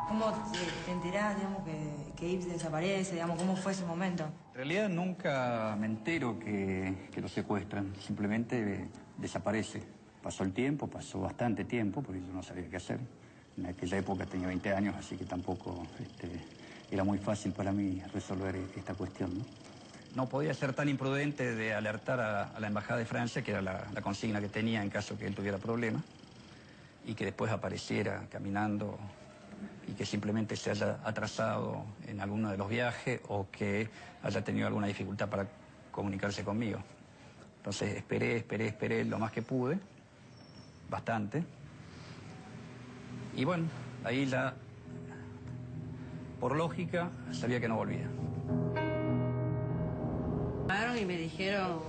¿Cómo te enterás, digamos, que Yves desaparece, digamos, cómo fue ese momento? En realidad nunca me entero que lo secuestran, simplemente desaparece. Pasó el tiempo, pasó bastante tiempo, porque yo no sabía qué hacer. En aquella época tenía 20 años, así que tampoco era muy fácil para mí resolver esta cuestión, ¿no? No podía ser tan imprudente de alertar a la Embajada de Francia, que era la consigna que tenía en caso que él tuviera problemas, y que después apareciera caminando y que simplemente se haya atrasado en alguno de los viajes o que haya tenido alguna dificultad para comunicarse conmigo. Entonces esperé lo más que pude, bastante. Y bueno, ahí ya, por lógica, sabía que no volvía. Y me dijeron,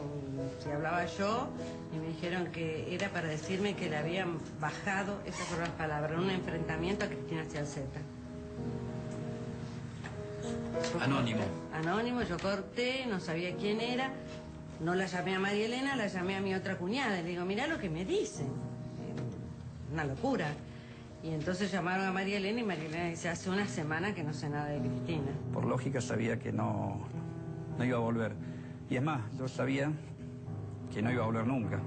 si hablaba yo, y me dijeron que era para decirme que le habían bajado, esas fueron las palabras, en un enfrentamiento a Cristina Cialceta. Anónimo. Anónimo, yo corté, no sabía quién era, no la llamé a María Elena, la llamé a mi otra cuñada, y le digo, mirá lo que me dicen, una locura. Y entonces llamaron a María Elena y María Elena dice, hace una semana que no sé nada de Cristina. Por lógica sabía que no iba a volver. Y es más, yo sabía que no iba a volver nunca.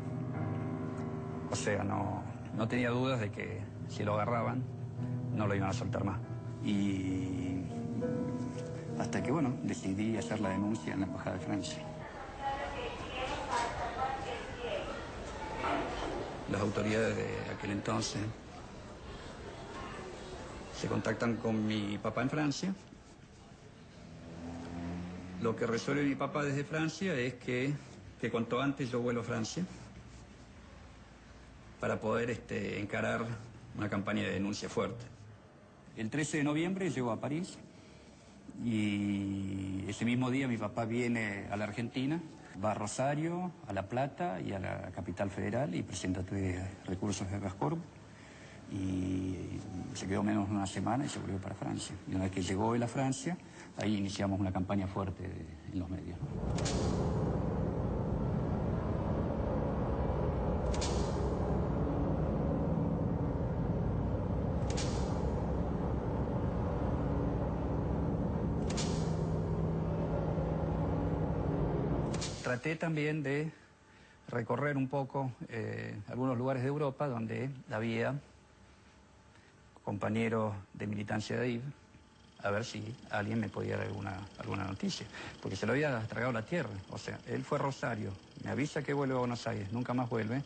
O sea, no tenía dudas de que si lo agarraban, no lo iban a soltar más. Y hasta que, bueno, decidí hacer la denuncia en la Embajada de Francia. Las autoridades de aquel entonces se contactan con mi papá en Francia. Lo que resuelve mi papá desde Francia es que cuanto antes yo vuelo a Francia para poder encarar una campaña de denuncia fuerte. El 13 de noviembre llego a París y ese mismo día mi papá viene a la Argentina, va a Rosario, a La Plata y a la capital federal y presenta 3 recursos de habeas corpus y se quedó menos de una semana y se volvió para Francia. Y una vez que llegó él a Francia, ahí iniciamos una campaña fuerte en los medios. Traté también de recorrer un poco algunos lugares de Europa donde había compañeros de militancia de Yves, a ver si alguien me podía dar alguna noticia, porque se lo había tragado la tierra. O sea, él fue a Rosario, me avisa que vuelve a Buenos Aires, nunca más vuelve,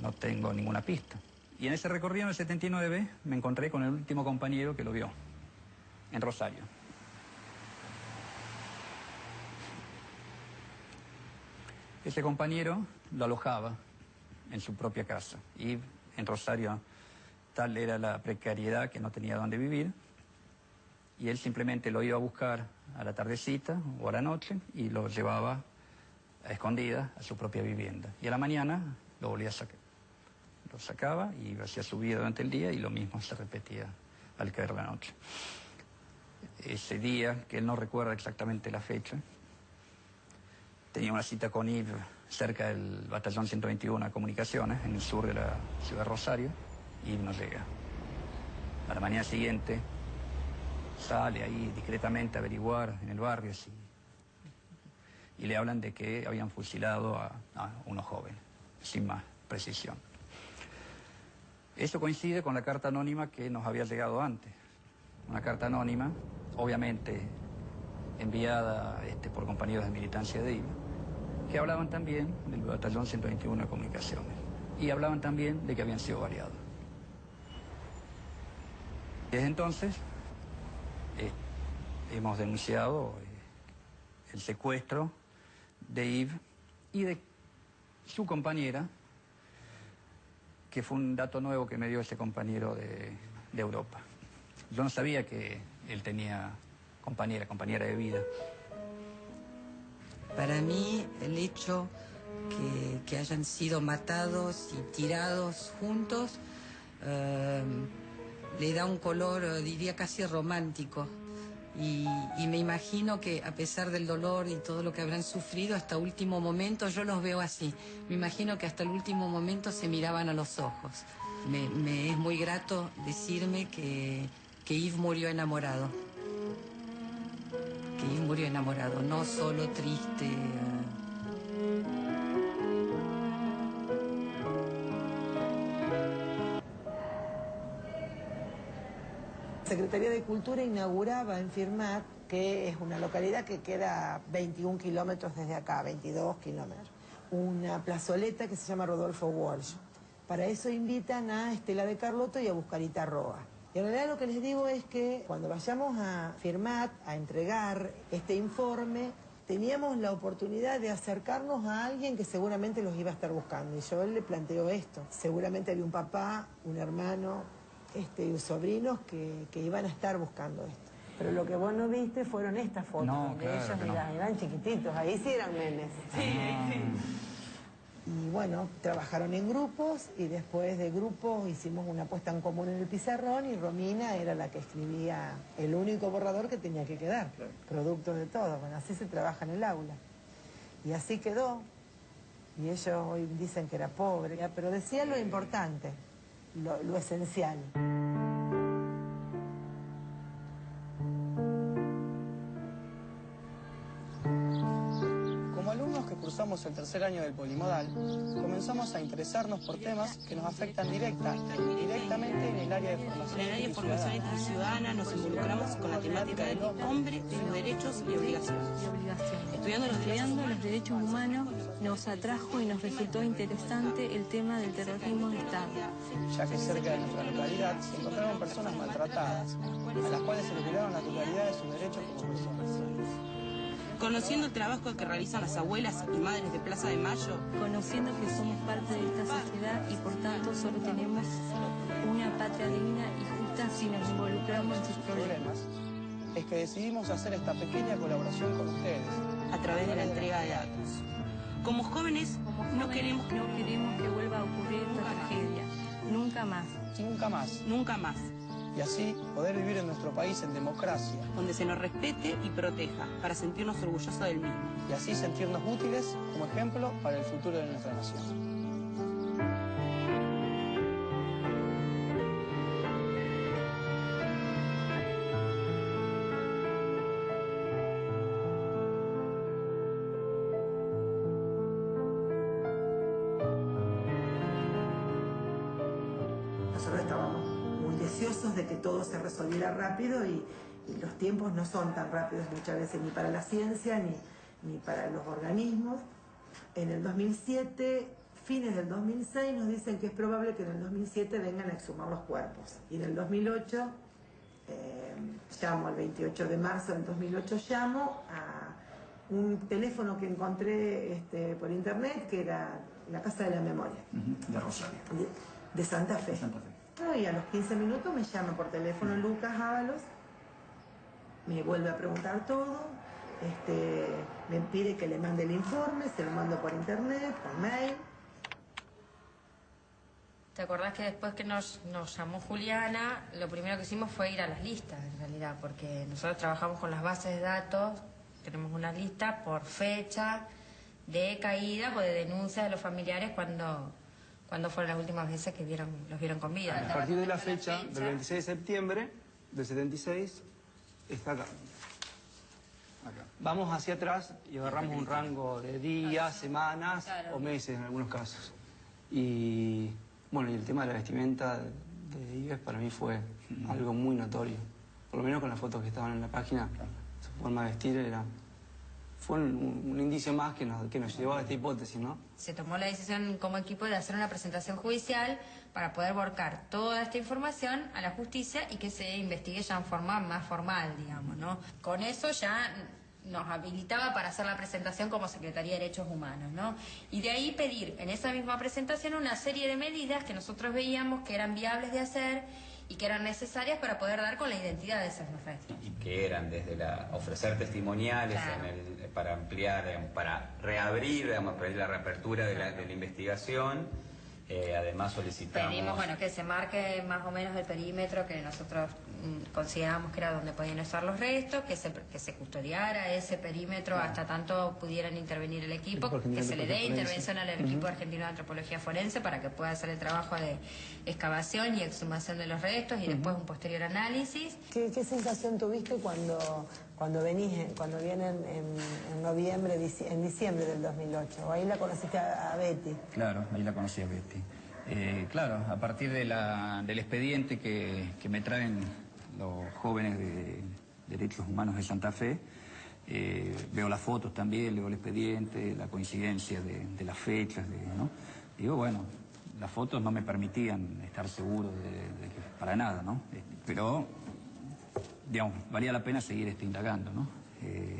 no tengo ninguna pista. Y en ese recorrido, en el 79, me encontré con el último compañero que lo vio, en Rosario. Ese compañero lo alojaba en su propia casa y en Rosario tal era la precariedad que no tenía dónde vivir y él simplemente lo iba a buscar a la tardecita o a la noche y lo llevaba a escondidas a su propia vivienda. Y a la mañana lo volvía a sacar. Lo sacaba y hacía su vida durante el día y lo mismo se repetía al caer la noche. Ese día, que él no recuerda exactamente la fecha, tenía una cita con Yves cerca del batallón 121 de comunicaciones, en el sur de la ciudad de Rosario, y no llega. A la mañana siguiente sale ahí discretamente a averiguar en el barrio y le hablan de que habían fusilado a unos jóvenes, sin más precisión. Eso coincide con la carta anónima que nos había llegado antes. Una carta anónima, obviamente enviada por compañeros de militancia de Yves, que hablaban también del batallón 121 de comunicaciones y hablaban también de que habían sido variados. Desde entonces hemos denunciado el secuestro de Yves y de su compañera, que fue un dato nuevo que me dio ese compañero de Europa. Yo no sabía que él tenía compañera de vida. Para mí, el hecho que hayan sido matados y tirados juntos le da un color, diría, casi romántico. Y me imagino que a pesar del dolor y todo lo que habrán sufrido, hasta último momento, yo los veo así. Me imagino que hasta el último momento se miraban a los ojos. Me es muy grato decirme que que Yves murió enamorado. Que Yves murió enamorado, no solo triste. La Secretaría de Cultura inauguraba en Firmat, que es una localidad que queda 21 kilómetros desde acá, 22 kilómetros, una plazoleta que se llama Rodolfo Walsh. Para eso invitan a Estela de Carlotto y a Buscarita Roa. Y en realidad lo que les digo es que cuando vayamos a Firmat a entregar este informe, teníamos la oportunidad de acercarnos a alguien que seguramente los iba a estar buscando. Y yo le planteo esto. Seguramente había un papá, un hermano, y sobrinos que iban a estar buscando esto. Pero lo que vos no viste fueron estas fotos, No, donde claro ellos que no. eran chiquititos, ahí sí eran memes. Y bueno, trabajaron en grupos y después de grupos hicimos una puesta en común en el pizarrón y Romina era la que escribía el único borrador que tenía que quedar, producto de todo. Bueno, así se trabaja en el aula. Y así quedó. Y ellos hoy dicen que era pobre, pero decía lo importante, lo esencial. Como alumnos que cursamos el tercer año del Polimodal, comenzamos a interesarnos por temas que nos afectan directa e indirectamente en el área de formación. En el área de formación ética y ciudadana nos involucramos con la temática del hombre, sus derechos y obligaciones. Estudiando los derechos humanos nos atrajo y nos resultó interesante el tema del terrorismo de Estado. Ya que cerca de nuestra localidad se encontraron personas maltratadas, a las cuales se les violaron la totalidad de sus derechos como personas. Conociendo el trabajo que realizan las abuelas y madres de Plaza de Mayo, conociendo que somos parte de esta sociedad y por tanto solo tenemos una patria digna y justa si nos involucramos en sus problemas. Es que decidimos hacer esta pequeña colaboración con ustedes. a través de la entrega de datos. Como jóvenes, no queremos que vuelva a ocurrir esta tragedia. Nunca más. Nunca más. Nunca más. Y así poder vivir en nuestro país en democracia. Donde se nos respete y proteja, para sentirnos orgullosos del mismo. Y así sentirnos útiles como ejemplo para el futuro de nuestra nación. Nosotros estábamos muy deseosos de que todo se resolviera rápido y los tiempos no son tan rápidos muchas veces ni para la ciencia ni para los organismos. En el 2007, fines del 2006, nos dicen que es probable que en el 2007 vengan a exhumar los cuerpos. Y en el 2008, llamo el 28 de marzo del 2008, llamo a un teléfono que encontré por internet, que era la Casa de la Memoria. De Rosario. De Santa Fe. Y a los 15 minutos me llama por teléfono Lucas Ábalos, me vuelve a preguntar todo, me pide que le mande el informe, se lo mando por internet, por mail. ¿Te acordás que después que nos llamó Juliana, lo primero que hicimos fue ir a las listas, en realidad, porque nosotros trabajamos con las bases de datos, tenemos una lista por fecha de caída o de denuncia de los familiares cuando fueron las últimas veces que los vieron con vida. A partir de la fecha, del 26 de septiembre del 76, está acá. Vamos hacia atrás y agarramos un rango de días, semanas o meses en algunos casos. Y bueno, y el tema de la vestimenta de Yves para mí fue algo muy notorio. Por lo menos con las fotos que estaban en la página, su forma de vestir fue un indicio más que nos llevó a esta hipótesis, ¿no? Se tomó la decisión como equipo de hacer una presentación judicial para poder volcar toda esta información a la justicia y que se investigue ya en forma más formal, digamos, ¿no? Con eso ya nos habilitaba para hacer la presentación como Secretaría de Derechos Humanos, ¿no? Y de ahí pedir en esa misma presentación una serie de medidas que nosotros veíamos que eran viables de hacer y que eran necesarias para poder dar con la identidad de esos restos. Y que eran desde ofrecer testimoniales para ampliar, para reabrir, para la reapertura de la investigación. Además solicitamos... Pedimos, que se marque más o menos el perímetro que nosotros considerábamos que era donde podían estar los restos, que se custodiara ese perímetro hasta tanto pudieran intervenir el equipo, que se le dé intervención al equipo argentino de antropología forense para que pueda hacer el trabajo de excavación y exhumación de los restos y después un posterior análisis. ¿Qué sensación tuviste cuando vienen en noviembre, en diciembre del 2008? ¿O ahí la conociste a Betty? Claro, ahí la conocí a Betty. Claro, a partir del expediente que me traen los jóvenes de Derechos Humanos de Santa Fe, veo las fotos también, leo el expediente, la coincidencia de las fechas, ¿no? Digo, bueno, las fotos no me permitían estar seguro de que para nada, ¿no? Pero, digamos, valía la pena seguir indagando, ¿no?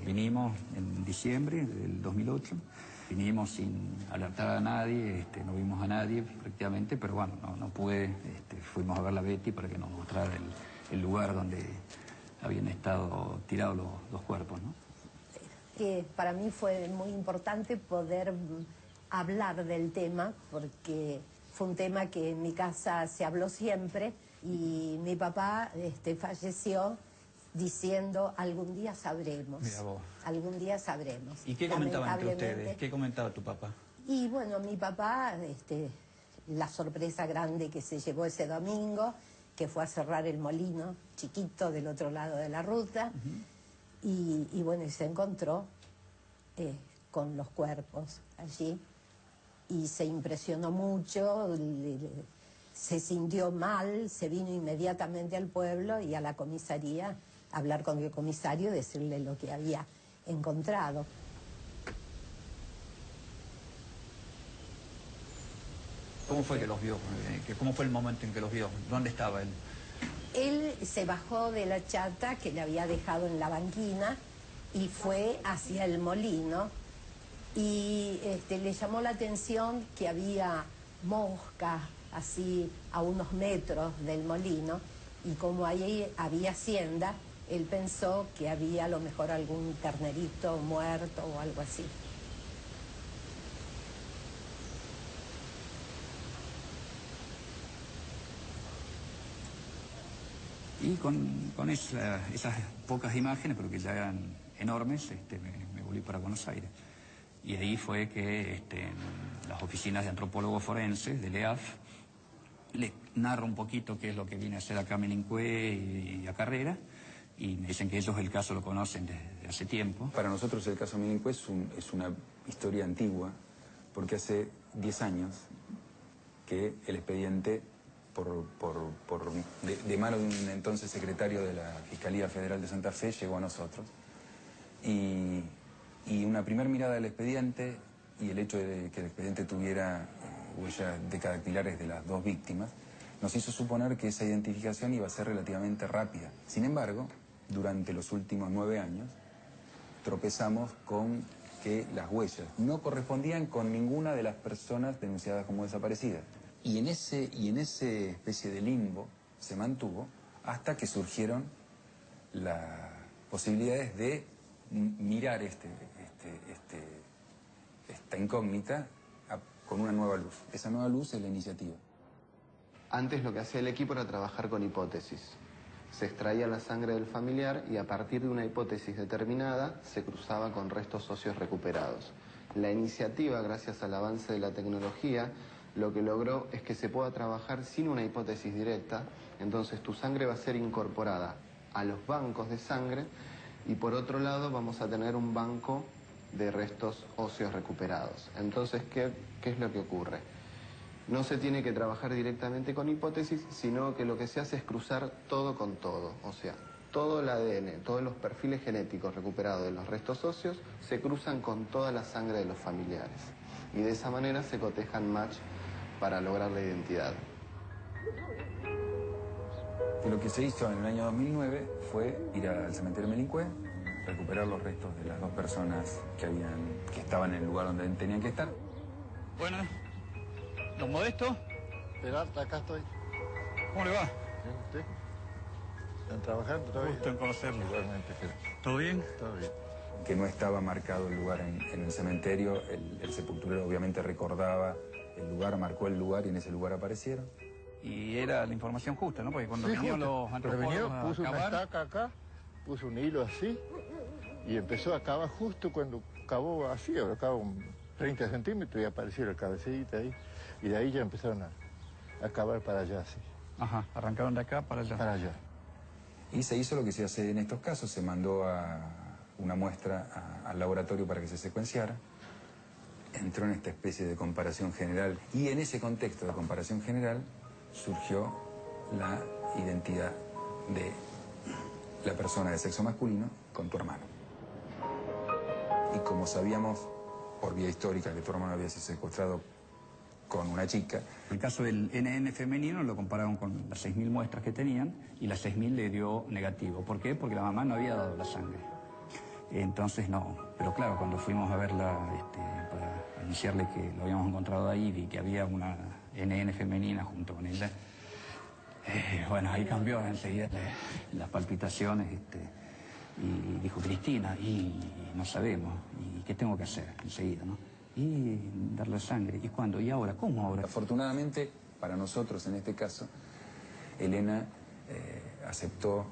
Vinimos en diciembre del 2008. Vinimos sin alertar a nadie, no vimos a nadie prácticamente, pero bueno, no pude, fuimos a ver a Betty para que nos mostrara el lugar donde habían estado tirados los cuerpos, ¿no? Que para mí fue muy importante poder hablar del tema, porque fue un tema que en mi casa se habló siempre, y mi papá falleció diciendo, algún día sabremos. Mira vos. Algún día sabremos. ¿Y qué comentaban entre ustedes? ¿Qué comentaba tu papá? Y bueno, mi papá, la sorpresa grande que se llevó ese domingo, que fue a cerrar el molino chiquito del otro lado de la ruta, y bueno, y se encontró con los cuerpos allí, y se impresionó mucho, se sintió mal, se vino inmediatamente al pueblo y a la comisaría a hablar con el comisario y decirle lo que había encontrado. ¿Cómo fue que los vio? ¿Cómo fue el momento en que los vio? ¿Dónde estaba él? Él se bajó de la chata que le había dejado en la banquina y fue hacia el molino, y le llamó la atención que había moscas así a unos metros del molino, y como ahí había hacienda, él pensó que había a lo mejor algún ternerito muerto o algo así. Y con esas pocas imágenes, pero que ya eran enormes, me volví para Buenos Aires. Y ahí fue que en las oficinas de antropólogos forenses, del EAF, les narro un poquito qué es lo que viene a hacer acá Melincue y a Carrera, y me dicen que ellos el caso lo conocen desde hace tiempo. Para nosotros el caso Melincue es una historia antigua, porque hace 10 años que el expediente, de mano de un entonces secretario de la Fiscalía Federal de Santa Fe, llegó a nosotros. Y una primera mirada del expediente y el hecho de que el expediente tuviera huellas decadactilares de las dos víctimas nos hizo suponer que esa identificación iba a ser relativamente rápida. Sin embargo, durante los últimos 9 años tropezamos con que las huellas no correspondían con ninguna de las personas denunciadas como desaparecidas. Y en ese especie de limbo se mantuvo hasta que surgieron las posibilidades de mirar esta incógnita con una nueva luz. Esa nueva luz es la iniciativa. Antes lo que hacía el equipo era trabajar con hipótesis. Se extraía la sangre del familiar y a partir de una hipótesis determinada se cruzaba con restos óseos recuperados. La iniciativa, gracias al avance de la tecnología, lo que logró es que se pueda trabajar sin una hipótesis directa, entonces tu sangre va a ser incorporada a los bancos de sangre y por otro lado vamos a tener un banco de restos óseos recuperados. Entonces, ¿qué es lo que ocurre? No se tiene que trabajar directamente con hipótesis, sino que lo que se hace es cruzar todo con todo. O sea, todo el ADN, todos los perfiles genéticos recuperados de los restos óseos se cruzan con toda la sangre de los familiares. Y de esa manera se cotejan match para lograr la identidad. Lo que se hizo en el año 2009 fue ir al cementerio Melincue, recuperar los restos de las dos personas que estaban en el lugar donde tenían que estar. Bueno, don Modesto. Peralta, acá estoy. ¿Cómo le va? Bien, ¿usted? ¿Están trabajando todavía? Gusto en conocerlo. Igualmente. ¿Todo bien? Todo bien. Que no estaba marcado el lugar en el cementerio, el sepulturero obviamente recordaba el lugar, marcó el lugar y en ese lugar aparecieron. Y era la información justa, ¿no? Porque cuando Sí, vinieron justo. los Pero antropólogos venía, a puso una cavar, estaca acá, puso un hilo así y empezó a cavar justo cuando cavó así, ahora cavó 30 centímetros y apareció la cabecita ahí. Y de ahí ya empezaron a cavar para allá, sí. Ajá, arrancaron de acá para allá. Para allá. Y se hizo lo que se hace en estos casos, se mandó una muestra al laboratorio para que se secuenciara, entró en esta especie de comparación general y en ese contexto de comparación general surgió la identidad de la persona de sexo masculino con tu hermano. Y como sabíamos por vía histórica que tu hermano había sido secuestrado con una chica. El caso del NN femenino lo compararon con las 6.000 muestras que tenían y las 6.000 le dio negativo. ¿Por qué? Porque la mamá no había dado la sangre. Entonces no. Pero claro, cuando fuimos a verla para anunciarle que lo habíamos encontrado ahí y que había una NN femenina junto con ella, bueno, ahí cambió enseguida las palpitaciones y dijo Cristina, y no sabemos, ¿y qué tengo que hacer enseguida, no? Y darle sangre. ¿Y cuándo? ¿Y ahora? ¿Cómo ahora? Afortunadamente, para nosotros en este caso, Elena aceptó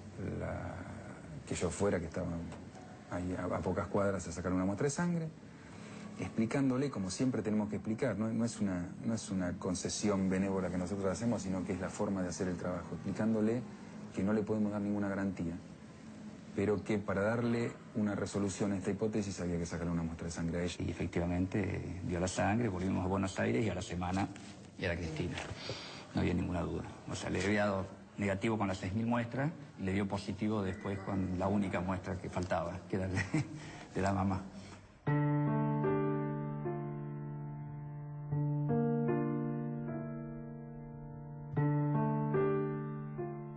que yo fuera, que estaba ahí a pocas cuadras a sacar una muestra de sangre, explicándole, como siempre tenemos que explicar, no es una concesión benévola que nosotros hacemos, sino que es la forma de hacer el trabajo, explicándole que no le podemos dar ninguna garantía, pero que para darle una resolución a esta hipótesis había que sacarle una muestra de sangre a ella. Y efectivamente dio la sangre, volvimos a Buenos Aires y a la semana era Cristina. No había ninguna duda. O sea, le había dado negativo con las 6.000 muestras y le dio positivo después con la única muestra que faltaba, que era de la mamá.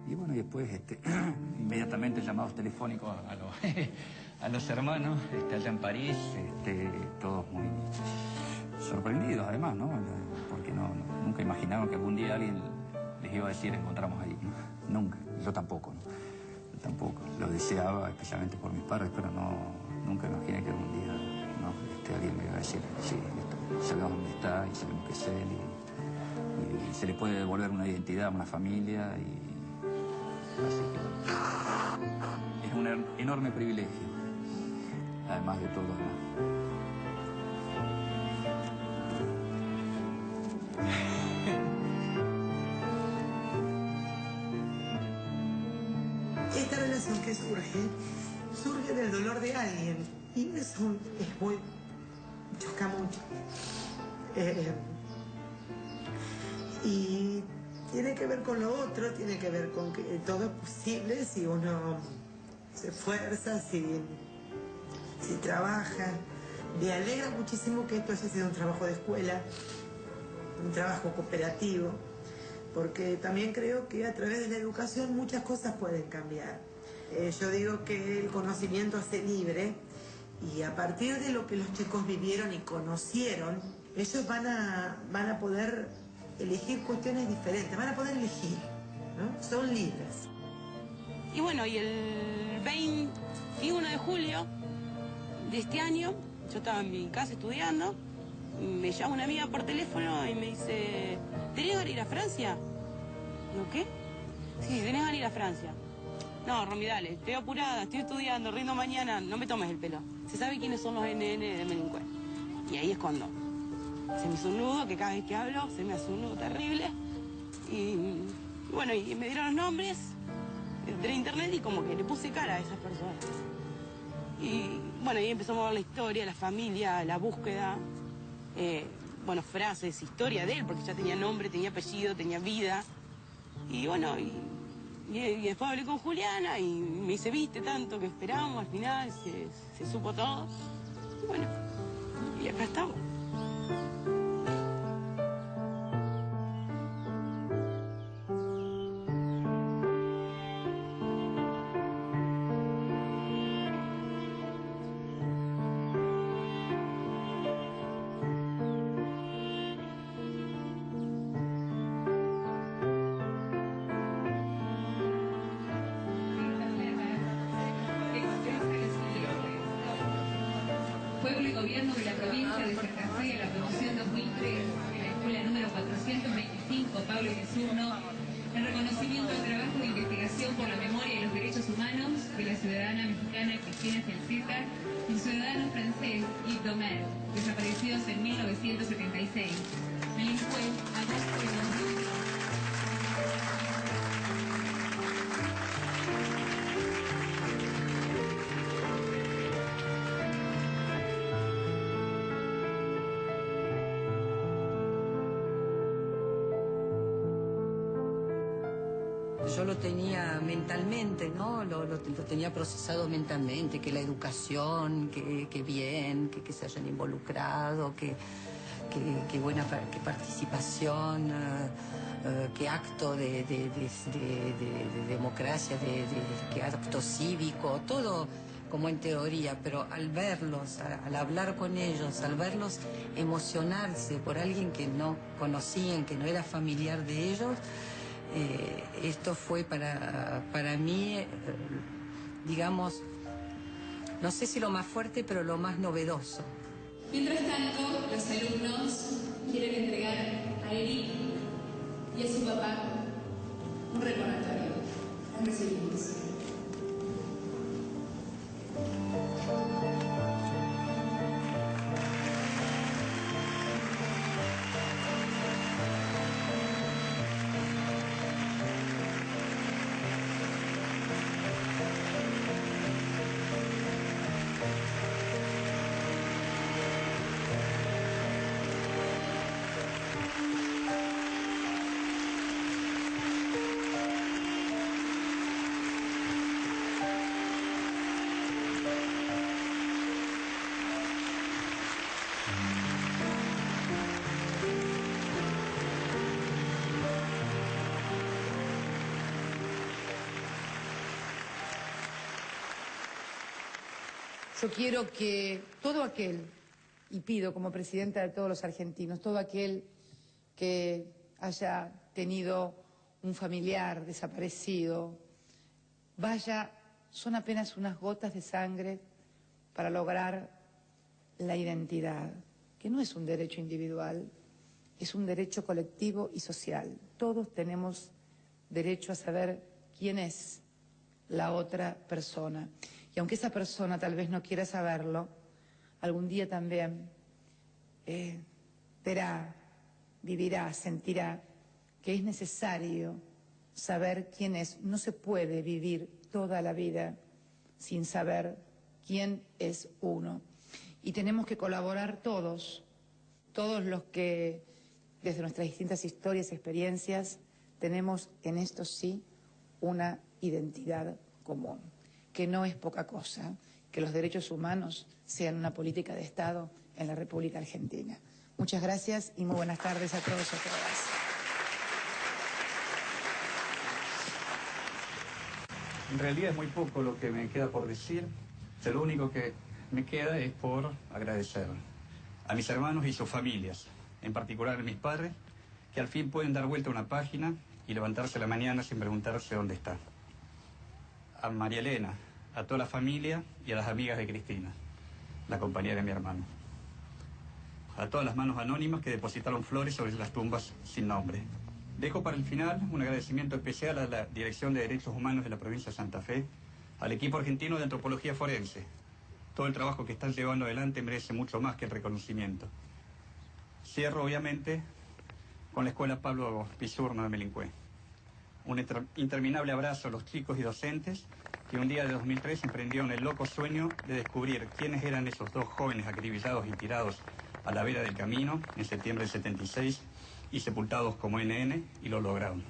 Y bueno, y después inmediatamente llamados telefónicos a los hermanos allá en París, todos muy sorprendidos además, ¿no? Porque nunca imaginaron que algún día alguien les iba a decir encontramos ahí, ¿no? Nunca, yo tampoco, ¿no? Yo tampoco, lo deseaba especialmente por mis padres, pero nunca imaginé que algún día, ¿no? Alguien me iba a decir, sí, sabemos dónde está y sabemos que es él y se le puede devolver una identidad a una familia y así que es un enorme privilegio, además de todo lo demás. Esta relación que surge del dolor de alguien y eso choca mucho. Y tiene que ver con lo otro, tiene que ver con que todo es posible si uno se esfuerza, si trabaja. Me alegra muchísimo que esto haya sido un trabajo de escuela, un trabajo cooperativo, porque también creo que a través de la educación muchas cosas pueden cambiar. Yo digo que el conocimiento hace libre y a partir de lo que los chicos vivieron y conocieron, ellos van a poder elegir cuestiones diferentes, van a poder elegir, ¿no? Son libres. Y bueno, y el 21 de julio de este año, yo estaba en mi casa estudiando, me llama una amiga por teléfono y me dice, ¿tenés ganas de ir a Francia? ¿No qué? Sí, tenés ganas de ir a Francia. No, Romy, dale, estoy apurada, estoy estudiando, rindo mañana, no me tomes el pelo. Se sabe quiénes son los NN de Melincué. Y ahí es cuando se me hizo un nudo, que cada vez que hablo se me hace un nudo terrible. Y bueno, y me dieron los nombres, entré a internet y como que le puse cara a esas personas. Y bueno, ahí empezamos a ver la historia, la familia, la búsqueda, bueno, frases, historia de él, porque ya tenía nombre, tenía apellido, tenía vida. Y bueno, y después hablé con Juliana y me dice, viste tanto que esperamos, al final se supo todo. Y bueno, y acá estamos. Pueblo y Gobierno de la Provincia de Santa Fe, la promoción 2003, en la escuela número 425, Pablo Inesurno, En reconocimiento al trabajo de investigación por la memoria y los derechos humanos de la ciudadana mexicana Cristina Gelceta y el ciudadano francés Yves Domer, desaparecidos en 1976. Melincue, agosto de 2000. Yo lo tenía mentalmente, ¿no? Lo tenía procesado mentalmente, que la educación, que bien, que se hayan involucrado, que buena que participación, que acto de democracia, que acto cívico, todo como en teoría, pero al verlos, al hablar con ellos, al verlos emocionarse por alguien que no conocían, que no era familiar de ellos, esto fue para mí, digamos, no sé si lo más fuerte, pero lo más novedoso. Mientras tanto, los alumnos quieren entregar a Eric y a su papá un recordatorio. Los recibimos. Yo quiero que todo aquel, y pido como presidenta de todos los argentinos, todo aquel que haya tenido un familiar desaparecido, son apenas unas gotas de sangre para lograr la identidad, que no es un derecho individual, es un derecho colectivo y social. Todos tenemos derecho a saber quién es la otra persona. Y aunque esa persona tal vez no quiera saberlo, algún día también verá, vivirá, sentirá que es necesario saber quién es. No se puede vivir toda la vida sin saber quién es uno. Y tenemos que colaborar todos los que desde nuestras distintas historias y experiencias tenemos en esto sí una identidad común, que no es poca cosa que los derechos humanos sean una política de Estado en la República Argentina. Muchas gracias y muy buenas tardes a todos y a todas. En realidad es muy poco lo que me queda por decir. Lo único que me queda es por agradecer a mis hermanos y sus familias, en particular a mis padres, que al fin pueden dar vuelta a una página y levantarse a la mañana sin preguntarse dónde está. A María Elena, a toda la familia y a las amigas de Cristina, la compañera de mi hermano. A todas las manos anónimas que depositaron flores sobre las tumbas sin nombre. Dejo para el final un agradecimiento especial a la Dirección de Derechos Humanos de la provincia de Santa Fe, al equipo argentino de antropología forense. Todo el trabajo que están llevando adelante merece mucho más que el reconocimiento. Cierro, obviamente, con la Escuela Pablo Pisurno de Melincue. Un interminable abrazo a los chicos y docentes que un día de 2003 emprendieron el loco sueño de descubrir quiénes eran esos dos jóvenes acribillados y tirados a la vera del camino en septiembre del 76 y sepultados como NN, y lo lograron.